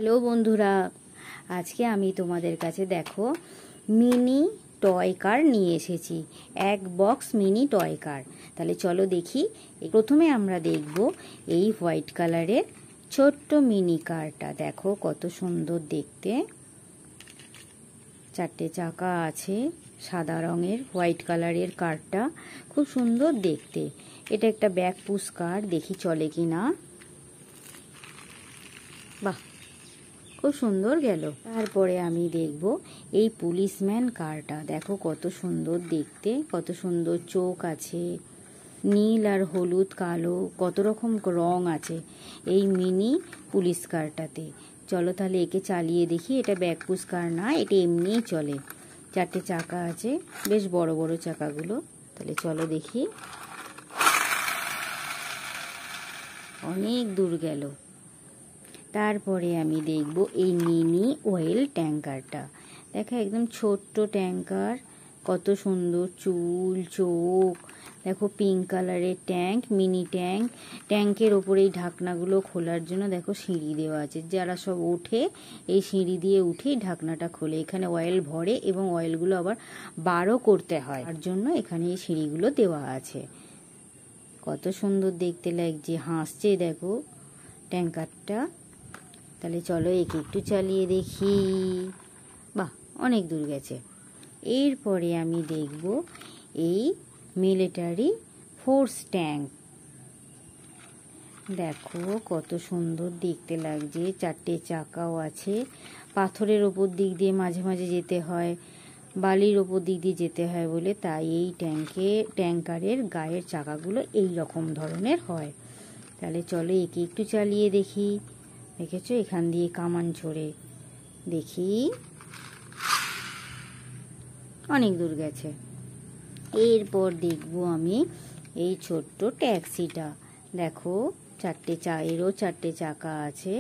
Hello বন্ধুরা, আজকে আমি তোমাদের কাছে দেখো মিনি টয় কার নিয়ে এসেছি। এক বক্স মিনি টয় কার। তাহলে চলো দেখি। প্রথমে আমরা দেখব এই হোয়াইট কালারের ছোট্ট মিনি কারটা। দেখো কত সুন্দর দেখতে, চারটে চাকা আছে, সাদা রঙের হোয়াইট কালারের কারটা খুব সুন্দর দেখতে। এটা একটা ব্যাক পুশ কার, দেখি চলে কি না। বাহ, খুব সুন্দর গেল। তারপরে আমি দেখব এই পুলিশম্যান কারটা। দেখো কত সুন্দর দেখতে, কত সুন্দর চোখ আছে, নীল আর হলুদ কালো কত রকম রং আছে এই মিনি পুলিশ কারটাতে। চলো তাহলে একে চালিয়ে দেখি। এটা ব্যাকপুশ কার না, এটা এমনিই চলে। চারটে চাকা আছে, বেশ বড় বড় চাকাগুলো। তাহলে চলো দেখি। অনেক দূর গেল। তারপরে আমি দেখব এই মিনি অয়েল ট্যাঙ্কারটা। দেখো একদম ছোট্ট ট্যাঙ্কার, কত সুন্দর চুল, চোখ। দেখো পিঙ্ক কালারের ট্যাঙ্ক, মিনি ট্যাঙ্ক। ট্যাঙ্কের ওপরে এই ঢাকনাগুলো খোলার জন্য দেখো সিঁড়ি দেওয়া আছে। যারা সব ওঠে এই সিঁড়ি দিয়ে উঠেই ঢাকনাটা খোলে। এখানে অয়েল ভরে এবং অয়েলগুলো আবার বারও করতে হয়, তার জন্য এখানে এই সিঁড়িগুলো দেওয়া আছে। কত সুন্দর দেখতে লাগছে, হাসছে দেখো ট্যাঙ্কারটা। তাহলে চলো একে একটু চালিয়ে দেখি। বাহ, অনেক দূর গেছে। এরপরে আমি দেখব এই মিলিটারি ফোর্স ট্যাঙ্ক। দেখো কত সুন্দর দেখতে লাগছে, চারটে চাকাও আছে। পাথরের ওপর দিক দিয়ে মাঝে মাঝে যেতে হয়, বালির ওপর দিক দিয়ে যেতে হয় বলে তাই এই ট্যাঙ্কারের গায়ের চাকাগুলো এই রকম ধরনের হয়। তাহলে চলো একে একটু চালিয়ে দেখি। দেখেছো এখান দিয়ে কামান ছড়ে, দেখি অনেক দূর গেছে। এরপর দেখব আমি এই ছোট্ট ট্যাক্সিটা। দেখো এরও চারটে চাকা আছে।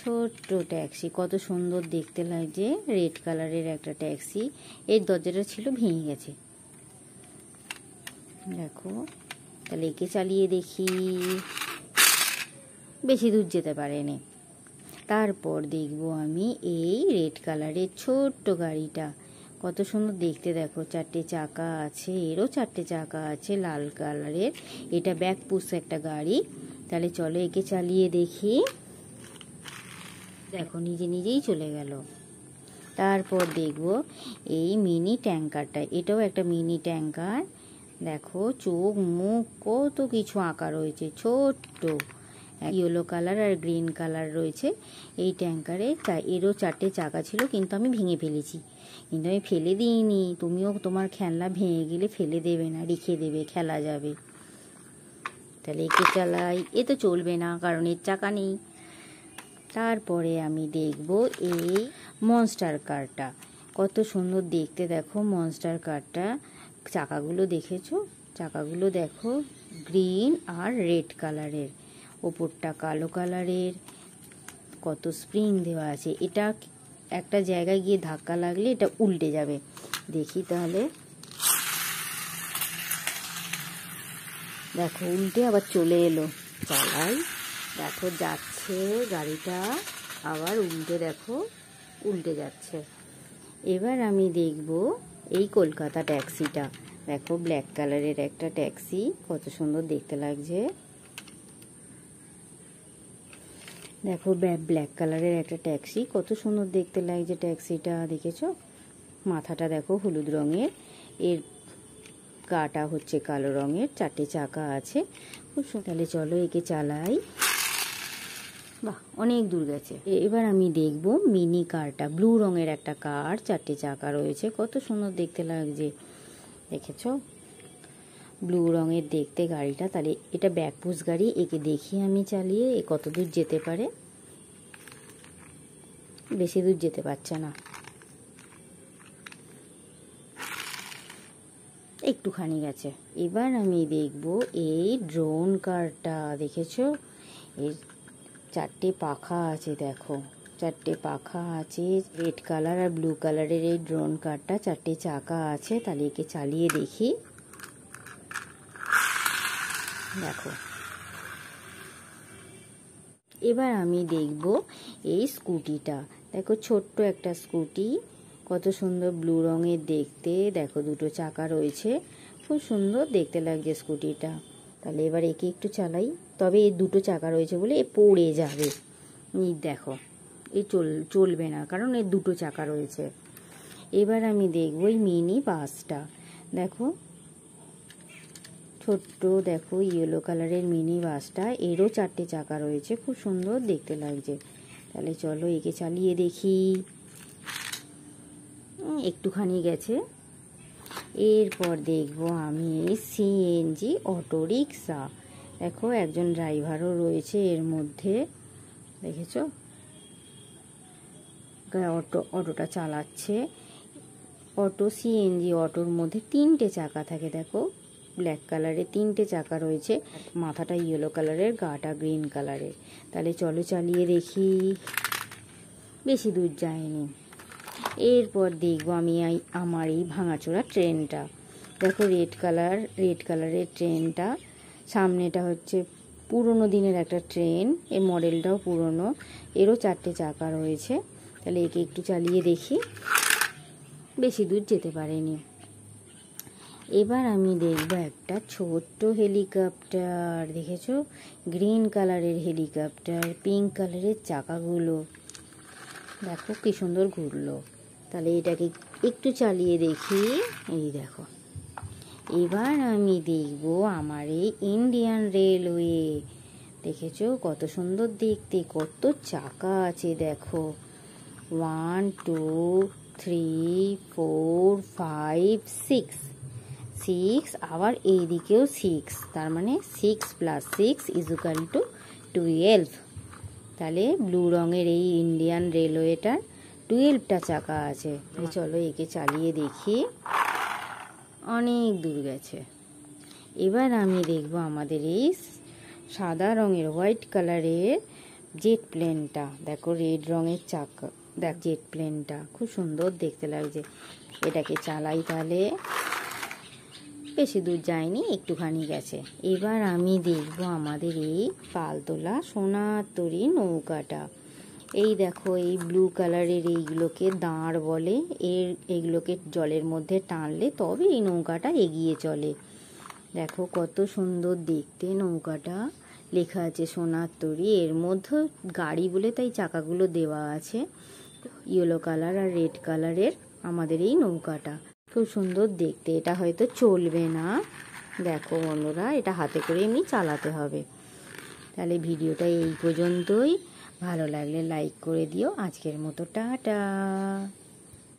ছোট্ট ট্যাক্সি, কত সুন্দর দেখতে লাগছে। রেড কালারের একটা ট্যাক্সি। এর দরজাটা ছিল ভেঙে গেছে। দেখো তাহলে একে চালিয়ে দেখি। বেশি দূর যেতে পারেনি। তারপর দেখব আমি এই রেড কালারের ছোট্ট গাড়িটা। কত সুন্দর দেখতে, দেখো চারটে চাকা আছে, এরও চারটে চাকা আছে, লাল কালারের। এটা ব্যাক পুশ একটা গাড়ি। তাহলে চলো একে চালিয়ে দেখি। দেখো নিজে নিজেই চলে গেল। তারপর দেখব এই মিনি ট্যাঙ্কারটা। এটাও একটা মিনি ট্যাঙ্কার। দেখো চোখ মুখ কত কিছু আঁকা রয়েছে, ছোট্ট ইয়েলো কালার আর গ্রিন কালার রয়েছে এই ট্যাঙ্কারে। এরও চারটে চাকা ছিল, কিন্তু আমি ভেঙে ফেলেছি। কিন্তু আমি ফেলে দিইনি। তুমিও তোমার খেলনা ভেঙে গেলে ফেলে দেবে না, রেখে দেবে, খেলা যাবে। তাহলে একে চালাই। এ তো চলবে না কারণ এর চাকা নেই। তারপরে আমি দেখব এই মনস্টার কারটা। কত সুন্দর দেখতে দেখো মনস্টার কারটা। চাকাগুলো দেখেছো? চাকাগুলো দেখো গ্রিন আর রেড কালারের, ওপরটা কালো কালারের। কত স্প্রিং দেওয়া আছে। এটা একটা জায়গায় গিয়ে ধাক্কা লাগলে এটা উল্টে যাবে। দেখি তাহলে। দেখো উল্টে আবার চলে এলো। চালাই, দেখো যাচ্ছে গাড়িটা, আবার উল্টে দেখো উল্টে যাচ্ছে। এবার আমি দেখব এই কলকাতা ট্যাক্সিটা। দেখো ব্ল্যাক কালারের একটা ট্যাক্সি, কত সুন্দর দেখতে লাগছে। দেখো ব্ল্যাক কালারের একটা ট্যাক্সি, কত সুন্দর দেখতে লাগছে ট্যাক্সিটা। দেখেছো মাথাটা দেখো হলুদ রঙের, এর গাটা হচ্ছে কালো রঙের, চারটে চাকা আছে, খুব সুন্দর। তাহলে চলো একে চালাই। বাহ, অনেক দূর গেছে। এবার আমি দেখব মিনি কারটা। ব্লু রঙের একটা কার, চারটে চাকা রয়েছে, কত সুন্দর দেখতে লাগছে। দেখেছো ব্লু রঙের দেখতে গাড়িটা। তাহলে এটা ব্যাকপুশ গাড়ি। একে দেখি আমি চালিয়ে এ কত দূর যেতে পারে। বেশি দূর যেতে পারছে না, একটুখানি গেছে। এবার আমি দেখব এই ড্রোন কারটা। দেখেছো এর চারটে পাখা আছে। দেখো চারটে পাখা আছে, রেড কালার আর ব্লু কালারের এই ড্রোন কারটা, চারটে চাকা আছে। তাহলে একে চালিয়ে দেখি। দেখো এবার আমি দেখব এই স্কুটিটা। দেখো ছোট্ট একটা স্কুটি, কত সুন্দর ব্লু রঙের দেখতে। দেখো দুটো চাকা রয়েছে, খুব সুন্দর দেখতে লাগছে স্কুটিটা। তাহলে এবার একে একটু চালাই, তবে এই দুটো চাকা রয়েছে বলে এ পড়ে যাবে। দেখো এ চলবে না, কারণ এর দুটো চাকা রয়েছে। এবার আমি দেখবো এই মিনি বাসটা। দেখো ছোট্ট, দেখো ইয়েলো কালারের মিনি বাসটা, এরও 4টে চাকা রয়েছে, খুব সুন্দর দেখতে লাগছে। তাহলে চলো একে চালিয়ে দেখি। একটুখানি গেছে। এরপর দেখবো আমি এই সিএনজি অটো রিক্সা। দেখো একজন ড্রাইভারও রয়েছে এর মধ্যে, দেখেছো অটোটা চালাচ্ছে। অটো সিএনজি অটোর মধ্যে 3টে চাকা থাকে। দেখো ব্ল্যাক কালারের 3টে চাকা রয়েছে, মাথাটা ইয়েলো কালারের, গাটা গ্রিন কালারের। তাহলে চলো চালিয়ে দেখি। বেশি দূর যায়নি। এরপর দেখবো আমি আমার এই ভাঙাচোরা ট্রেনটা। দেখো রেড কালারের ট্রেনটা। সামনেটা হচ্ছে পুরনো দিনের একটা ট্রেন, এই মডেলটাও পুরনো, এরও 4টে চাকা রয়েছে। তাহলে একে একটু চালিয়ে দেখি। বেশি দূর যেতে পারেনি। এবার আমি দেখবো একটা ছোট্ট হেলিকপ্টার। দেখেছো গ্রিন কালারের হেলিকপ্টার, পিঙ্ক কালারের চাকাগুলো, দেখো কি সুন্দর ঘুরলো। তাহলে এটাকে একটু চালিয়ে দেখি। এই দেখো। এবার আমি দেখবো আমার এই ইন্ডিয়ান রেলওয়ে। দেখেছো কত সুন্দর দেখতে, কত চাকা আছে দেখো। 1 2 3 4 5 6, আবার এইদিকেও 6, তার মানে 6 + 6 = 12। তাহলে ব্লু রঙের এই ইন্ডিয়ান রেলওয়েটার 12টা চাকা আছে। চলো একে চালিয়ে দেখি। অনেক দূর গেছে। এবার আমি দেখবো আমাদের এই সাদা রঙের হোয়াইট কালারের জেট প্লেনটা। দেখো রেড রঙের চাকা, দেখ জেট প্লেনটা খুব সুন্দর দেখতে লাগছে। এটাকে চালাই তাহলে। বেশি দূর যায়নি, একটুখানি গেছে। এবার আমি দেখবো আমাদের এই পালতোলা সোনার তরী নৌকাটা। এই দেখো এই ব্লু কালারের এইগুলোকে দাঁড় বলে। এইগুলোকে জলের মধ্যে টানলে তবে এই নৌকাটা এগিয়ে চলে। দেখো কত সুন্দর দেখতে নৌকাটা, লেখা আছে সোনার তরী। এর মধ্যে গাড়ি বলে তাই চাকাগুলো দেওয়া আছে, ইয়েলো কালার আর রেড কালারের আমাদের এই নৌকাটা। খুব সুন্দর দেখতে। এটা হয়তো চলবে না, দেখো বন্ধুরা, এটা হাতে করে এমনি চালাতে হবে। তাহলে ভিডিওটা এই পর্যন্তই। ভালো লাগলে লাইক করে দিও। আজকের মতো টাটা।